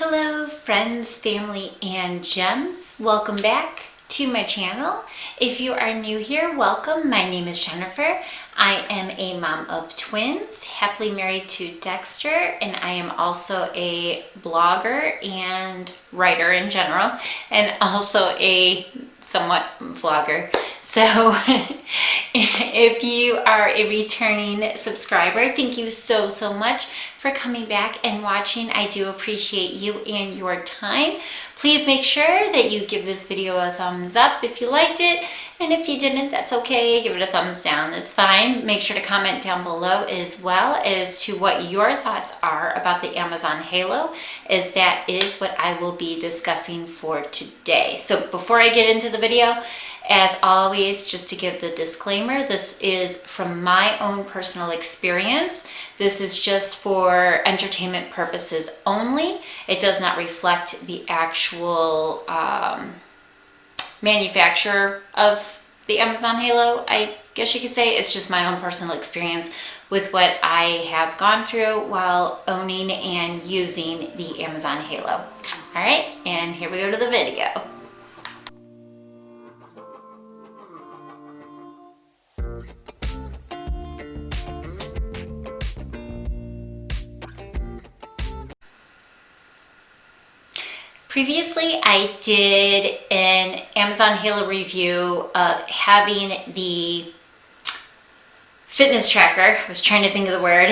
Hello friends, family, and gems. Welcome back to my channel. If you are new here, welcome. My name is Jennifer. I am a mom of twins, happily married to Dexter, and I am also a blogger and writer in general, and also a somewhat vlogger. So if you are a returning subscriber, thank you so much for coming back and watching. I do appreciate you and your time. Please make sure that you give this video a thumbs up if you liked it, and if you didn't, that's okay. Give it a thumbs down, that's fine. Make sure to comment down below as well as to what your thoughts are about the Amazon Halo, as that is what I will be discussing for today. So before I get into the video, as always, just to give the disclaimer, this is from my own personal experience. This is just for entertainment purposes only. It does not reflect the actual manufacturer of the Amazon Halo, I guess you could say. It's just my own personal experience with what I have gone through while owning and using the Amazon Halo. All right, and here we go to the video. Previously, I did an Amazon Halo review of having the fitness tracker. I was trying to think of the word,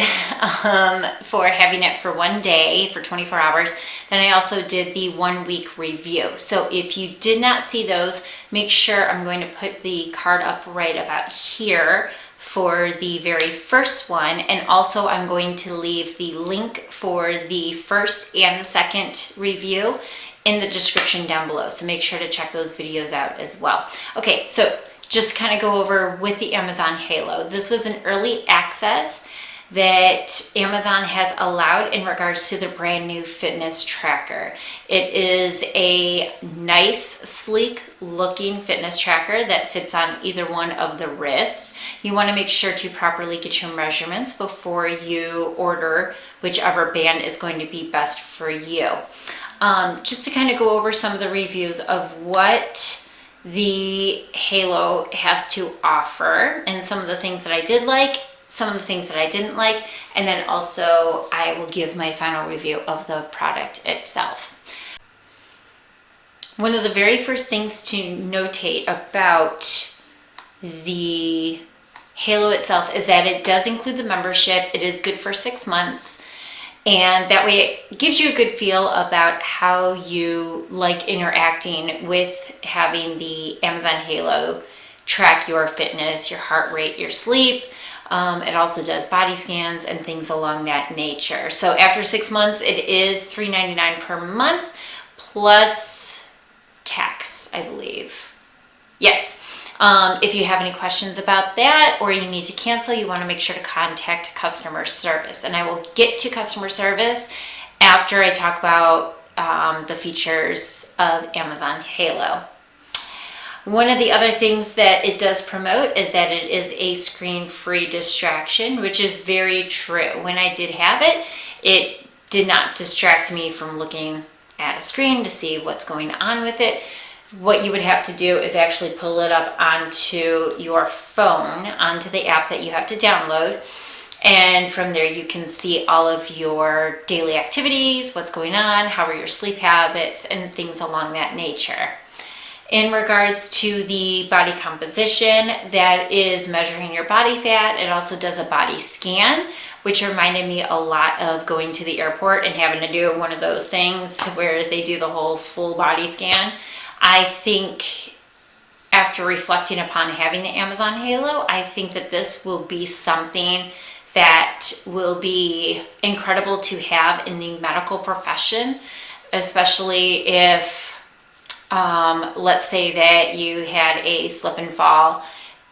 for having it for one day, for 24 hours. Then I also did the 1 week review. So if you did not see those, make sure I'm going to put the card up right about here for the very first one, and also I'm going to leave the link for the first and the second review in the description down below, so make sure to check those videos out as well. Okay, so just kind of go over with the Amazon Halo. This was an early access that Amazon has allowed in regards to the brand new fitness tracker. It is a nice, sleek looking fitness tracker that fits on either one of the wrists. You want to make sure to properly get your measurements before you order whichever band is going to be best for you. Just to kind of go over some of the reviews of what the Halo has to offer, and some of the things that I did like, some of the things that I didn't like, and then also I will give my final review of the product itself. One of the very first things to notate about the Halo itself is that it does include the membership. It is good for 6 months. And that way it gives you a good feel about how you like interacting with having the Amazon Halo track your fitness, your heart rate, your sleep. It also does body scans and things along that nature. So after 6 months, it is $3.99 per month plus tax, I believe. Yes. If you have any questions about that, or you need to cancel, you want to make sure to contact customer service. And I will get to customer service after I talk about the features of Amazon Halo. One of the other things that it does promote is that it is a screen-free distraction, which is very true. When I did have it, it did not distract me from looking at a screen to see what's going on with it. What you would have to do is actually pull it up onto your phone, onto the app that you have to download. And from there you can see all of your daily activities, what's going on, how are your sleep habits, and things along that nature. In regards to the body composition, that is measuring your body fat. It also does a body scan, which reminded me a lot of going to the airport and having to do one of those things where they do the whole full body scan. I think after reflecting upon having the Amazon Halo, I think that this will be something that will be incredible to have in the medical profession, especially if, let's say that you had a slip and fall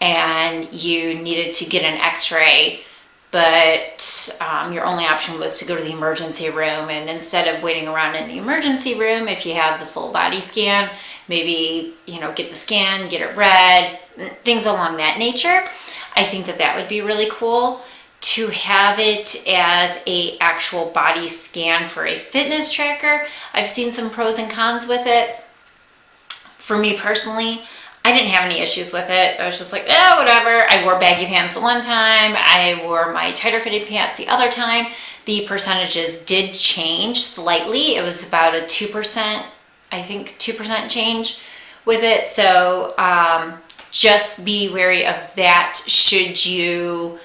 and you needed to get an x-ray, but your only option was to go to the emergency room. And instead of waiting around in the emergency room, if you have the full body scan, maybe, get the scan, get it read, things along that nature. I think that that would be really cool to have it as a actual body scan for a fitness tracker. I've seen some pros and cons with it. For me personally, I didn't have any issues with it. I was just like, oh, whatever. I wore baggy pants the one time. I wore my tighter fitting pants the other time. The percentages did change slightly. It was about a 2%, I think 2% change with it. So just be wary of that should you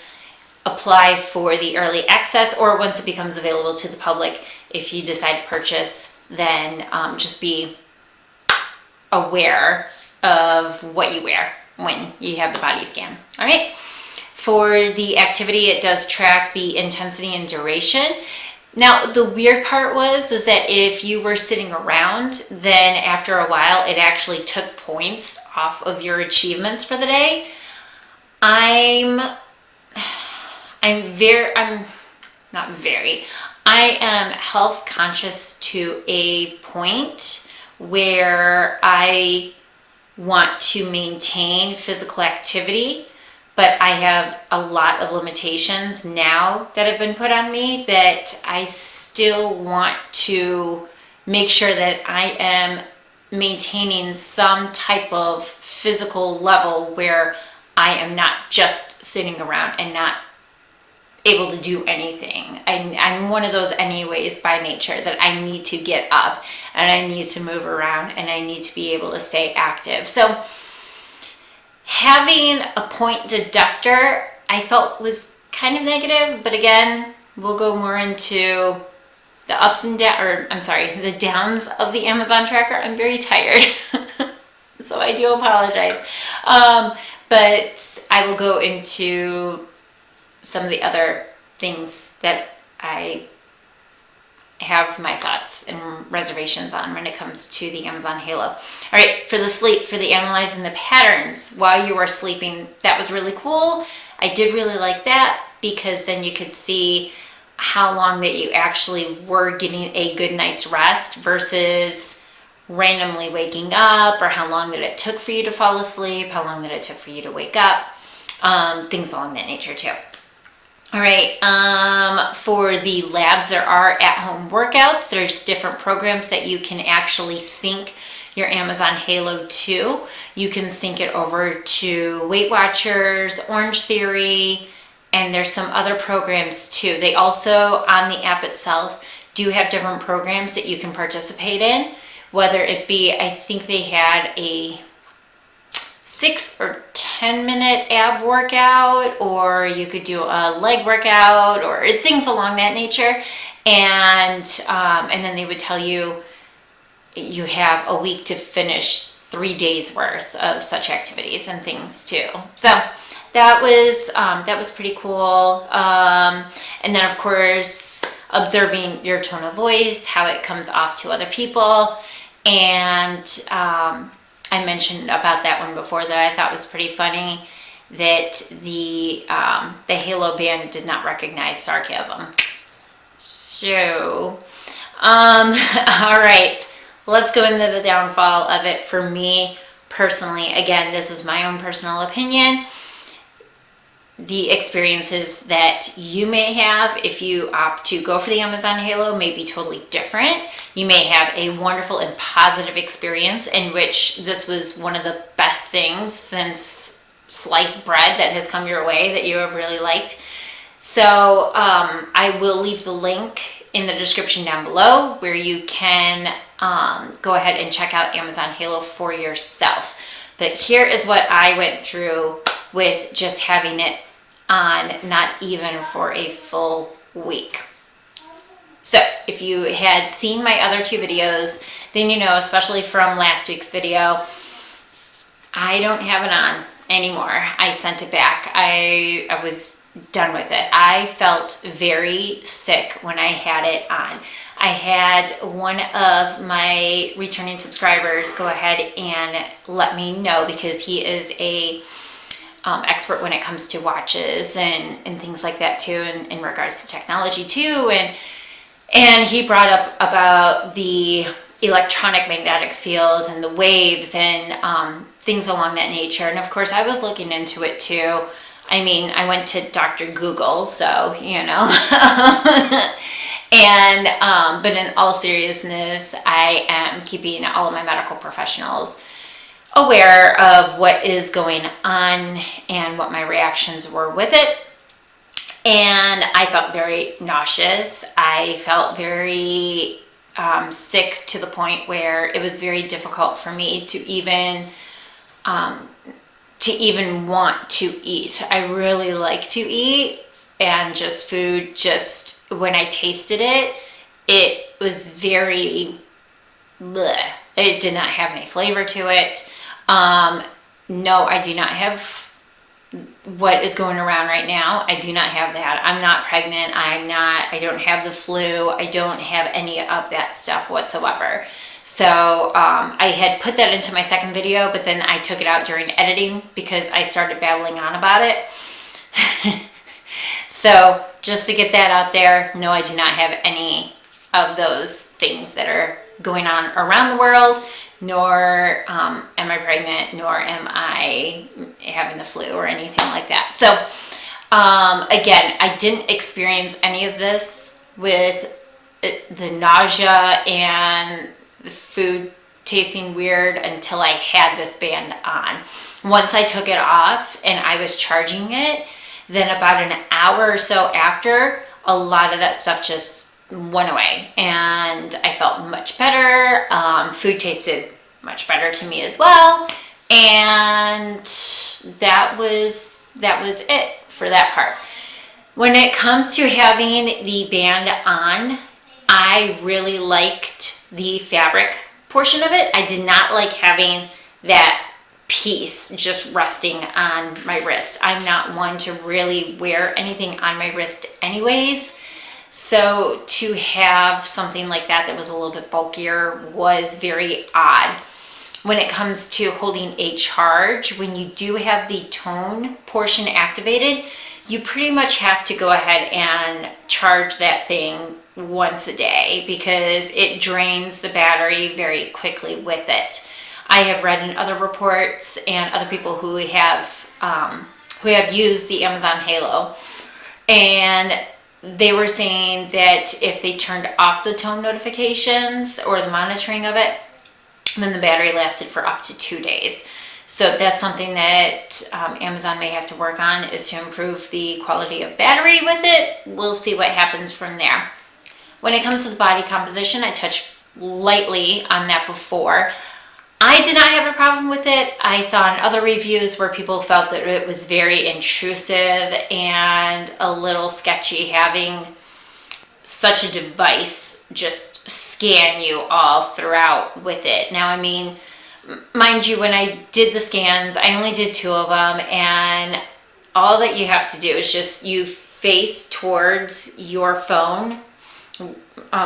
apply for the early access, or once it becomes available to the public. If you decide to purchase, then just be aware of what you wear when you have the body scan. All right. For the activity, it does track the intensity and duration. Now, the weird part was that if you were sitting around, then after a while, it actually took points off of your achievements for the day. I am health conscious to a point where I want to maintain physical activity, but I have a lot of limitations now that have been put on me that I still want to make sure that I am maintaining some type of physical level where I am not just sitting around and not able to do anything. I'm one of those anyways by nature, that I need to get up and I need to move around and I need to be able to stay active. So having a point deductor, I felt was kind of negative, but again, we'll go more into the ups and the downs of the Amazon tracker. I'm very tired, so I do apologize. But I will go into some of the other things that I have my thoughts and reservations on when it comes to the Amazon Halo. All right, for the sleep, for the analyzing the patterns while you are sleeping, that was really cool. I did really like that because then you could see how long that you actually were getting a good night's rest versus randomly waking up, or how long that it took for you to fall asleep, how long that it took for you to wake up, things along that nature too. All right, for the labs, there are at-home workouts. There's different programs that you can actually sync your Amazon Halo to. You can sync it over to Weight Watchers, Orange Theory, and there's some other programs too. They also, on the app itself, do have different programs that you can participate in, whether it be, I think they had a 6 or 10 minute ab workout, or you could do a leg workout, or things along that nature. And then they would tell you you have a week to finish 3 days worth of such activities and things too. So that was pretty cool. And then of course, observing your tone of voice, how it comes off to other people. And I mentioned about that one before that I thought was pretty funny, that the Halo band did not recognize sarcasm. So, all right, let's go into the downfall of it for me personally. Again, this is my own personal opinion. The experiences that you may have if you opt to go for the Amazon Halo may be totally different. You may have a wonderful and positive experience in which this was one of the best things since sliced bread that has come your way that you have really liked. So I will leave the link in the description down below where you can go ahead and check out Amazon Halo for yourself. But here is what I went through with just having it on not even for a full week. So if you had seen my other 2 videos, then you know, especially from last week's video, I don't have it on anymore. I sent it back. I was done with it. I felt very sick when I had it on. I had one of my returning subscribers go ahead and let me know, because he is a expert when it comes to watches and things like that too, in regards to technology too, and he brought up about the electronic magnetic field and the waves and things along that nature. And of course I was looking into it too. I mean, I went to Dr. Google, so, you know. And, but in all seriousness, I am keeping all of my medical professionals aware of what is going on and what my reactions were with it. And I felt very nauseous. I felt very sick, to the point where it was very difficult for me to even want to eat. I really like to eat, and just food, just when I tasted it, it was very bleh. It did not have any flavor to it. No, I do not have what is going around right now. I do not have that. I'm not pregnant. I don't have the flu. I don't have any of that stuff whatsoever. So I had put that into my second video, but then I took it out during editing because I started babbling on about it. So just to get that out there, no, I do not have any of those things that are going on around the world, nor am I pregnant, nor am I having the flu or anything like that. So again, I didn't experience any of this with the nausea and the food tasting weird until I had this band on. Once I took it off and I was charging it, then about an hour or so after, a lot of that stuff just went away, and I felt much better. Food tasted much better to me as well, and that was it for that part. When it comes to having the band on, I really liked the fabric portion of it. I did not like having that piece just resting on my wrist. I'm not one to really wear anything on my wrist anyways. So to have something like that that was a little bit bulkier was very odd. When it comes to holding a charge, when you do have the tone portion activated, you pretty much have to go ahead and charge that thing once a day because it drains the battery very quickly with it. I have read in other reports and other people who have used the Amazon Halo, and they were saying that if they turned off the tone notifications or the monitoring of it, then the battery lasted for up to 2 days. So that's something that Amazon may have to work on, is to improve the quality of battery with it. We'll see what happens from there. When it comes to the body composition, I touched lightly on that before. I did not have a problem with it. I saw in other reviews where people felt that it was very intrusive and a little sketchy having such a device just scan you all throughout with it. Now, I mean, mind you, when I did the scans, I only did 2 of them, and all that you have to do is just you face towards your phone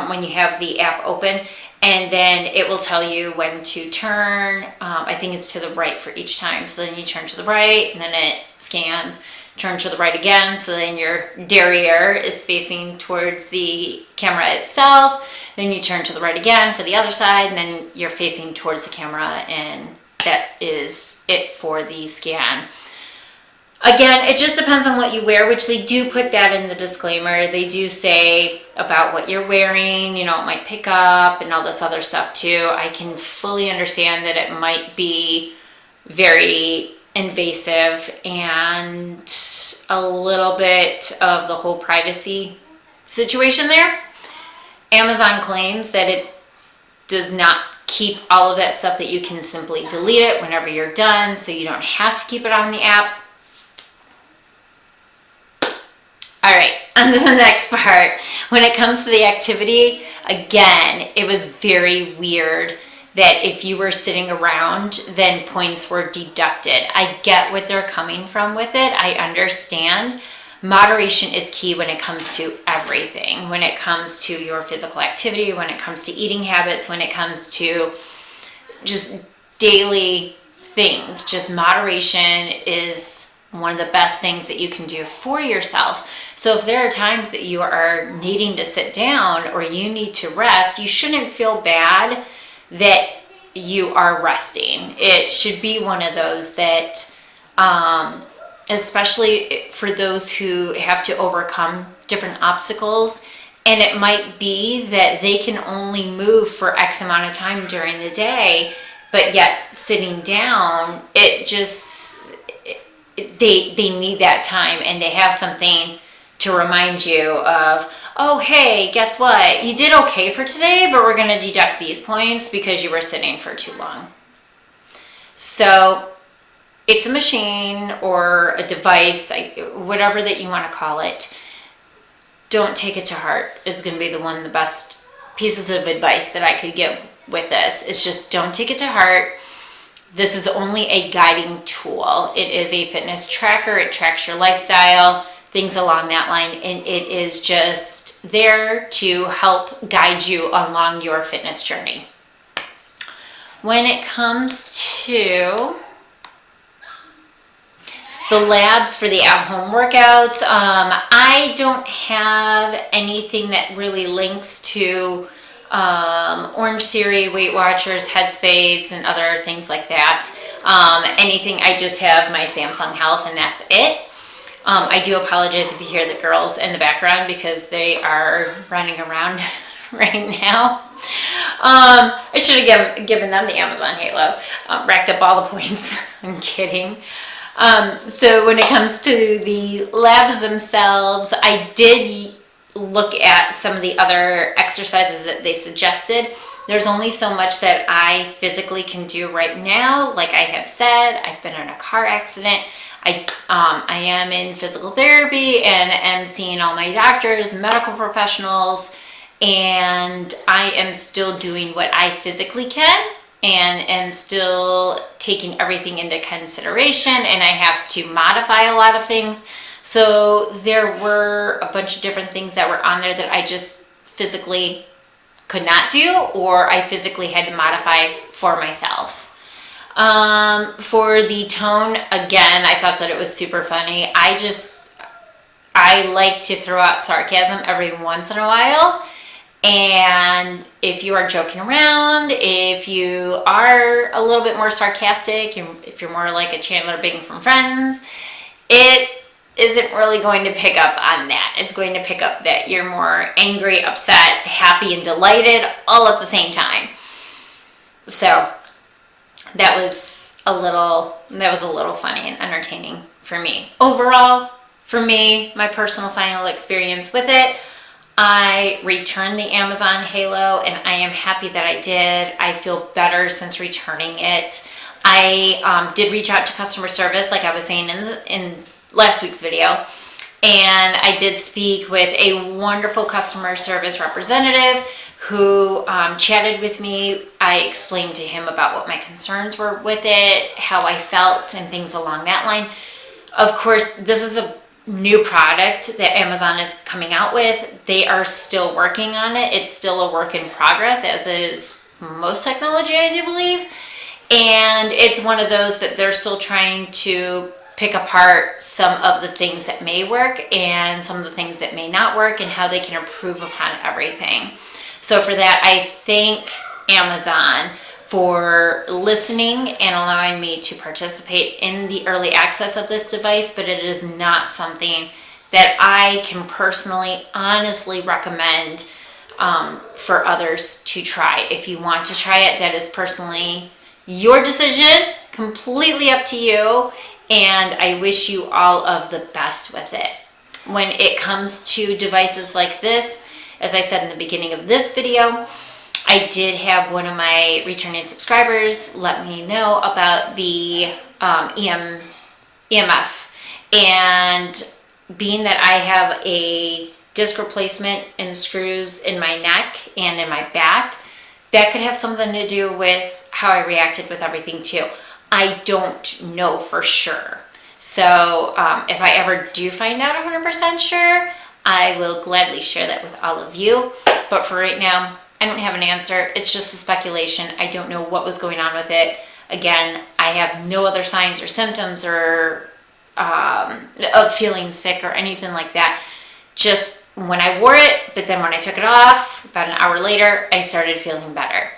when you have the app open, and then it will tell you when to turn. I think it's to the right for each time. So then you turn to the right, and then it scans, turn to the right again. So then your derriere is facing towards the camera itself. Then you turn to the right again for the other side, and then you're facing towards the camera, and that is it for the scan. Again, it just depends on what you wear, which they do put that in the disclaimer. They do say about what you're wearing, you know, it might pick up and all this other stuff too. I can fully understand that it might be very invasive and a little bit of the whole privacy situation there. Amazon claims that it does not keep all of that stuff, that you can simply delete it whenever you're done, so you don't have to keep it on the app. All right, on to the next part. When it comes to the activity, again, it was very weird that if you were sitting around, then points were deducted. I get what they're coming from with it. I understand. Moderation is key when it comes to everything. When it comes to your physical activity, when it comes to eating habits, when it comes to just daily things, just moderation is one of the best things that you can do for yourself. So if there are times that you are needing to sit down or you need to rest, you shouldn't feel bad that you are resting. It should be one of those that especially for those who have to overcome different obstacles. And it might be that they can only move for X amount of time during the day, but yet sitting down, it just, they need that time, and they have something to remind you of, oh, hey, guess what? You did okay for today, but we're going to deduct these points because you were sitting for too long. So it's a machine or a device, whatever that you want to call it. Don't take it to heart is going to be one of the best pieces of advice that I could give with this. It's just don't take it to heart. This is only a guiding tool. It is a fitness tracker. It tracks your lifestyle, things along that line, and it is just there to help guide you along your fitness journey. When it comes to the labs for the at-home workouts, I don't have anything that really links to Orange Theory, Weight Watchers, Headspace, and other things like that. Anything, I just have my Samsung Health, and that's it. I do apologize if you hear the girls in the background because they are running around right now. I should have given them the Amazon Halo, racked up all the points. I'm kidding. So when it comes to the labs themselves, I did look at some of the other exercises that they suggested. There's only so much that I physically can do right now. Like I have said, I've been in a car accident. I am in physical therapy and am seeing all my doctors, medical professionals, and I am still doing what I physically can and am still taking everything into consideration, and I have to modify a lot of things. So there were a bunch of different things that were on there that I just physically could not do, or I physically had to modify for myself. For the tone, again, I thought that it was super funny. I like to throw out sarcasm every once in a while. And if you are joking around, if you are a little bit more sarcastic, if you're more like a Chandler Bing from Friends, it isn't really going to pick up on that. It's going to pick up that you're more angry, upset, happy, and delighted all at the same time. So that was a little funny and entertaining for me. Overall, for me, my personal final experience with it, I returned the Amazon Halo, and I am happy that I did. I feel better since returning it. I did reach out to customer service, like I was saying in last week's video, and I did speak with a wonderful customer service representative who chatted with me. I explained to him about what my concerns were with it, how I felt, and things along that line. Of course, this is a new product that Amazon is coming out with. They are still working on it. It's still a work in progress, as is most technology, I do believe. And it's one of those that they're still trying to pick apart some of the things that may work and some of the things that may not work, and how they can improve upon everything. So for that, I thank Amazon for listening and allowing me to participate in the early access of this device, but it is not something that I can personally, honestly recommend for others to try. If you want to try it, that is personally your decision, completely up to you, and I wish you all of the best with it. When it comes to devices like this, as I said in the beginning of this video, I did have one of my returning subscribers let me know about the EMF, and being that I have a disc replacement and screws in my neck and in my back, that could have something to do with how I reacted with everything too. I don't know for sure. So if I ever do find out 100% sure, I will gladly share that with all of you. But for right now, I don't have an answer. It's just a speculation. I don't know what was going on with it. Again, I have no other signs or symptoms or of feeling sick or anything like that. Just when I wore it, but then when I took it off, about an hour later, I started feeling better.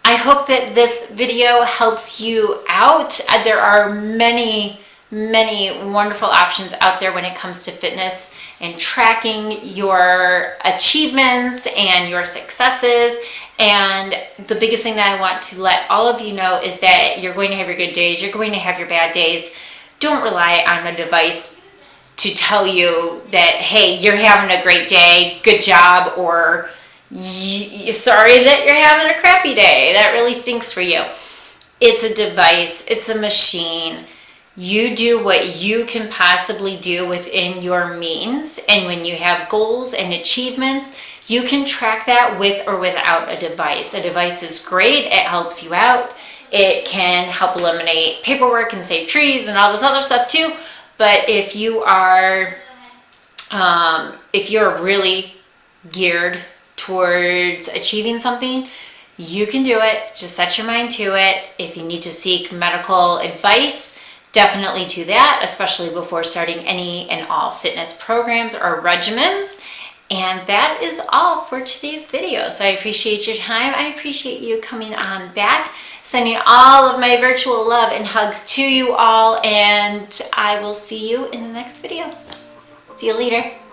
I hope that this video helps you out. There are many many wonderful options out there when it comes to fitness and tracking your achievements and your successes. And the biggest thing that I want to let all of you know is that you're going to have your good days, you're going to have your bad days. Don't rely on a device to tell you that, hey, you're having a great day, good job, or sorry that you're having a crappy day, that really stinks for you. It's a device, it's a machine. You do what you can possibly do within your means, and when you have goals and achievements, you can track that with or without a device. A device is great, it helps you out, it can help eliminate paperwork and save trees and all this other stuff too, but if you're really geared towards achieving something, you can do it. Just set your mind to it. If you need to seek medical advice, definitely do that, especially before starting any and all fitness programs or regimens. And that is all for today's video. So I appreciate your time. I appreciate you coming on back. Sending all of my virtual love and hugs to you all, and I will see you in the next video. See you later.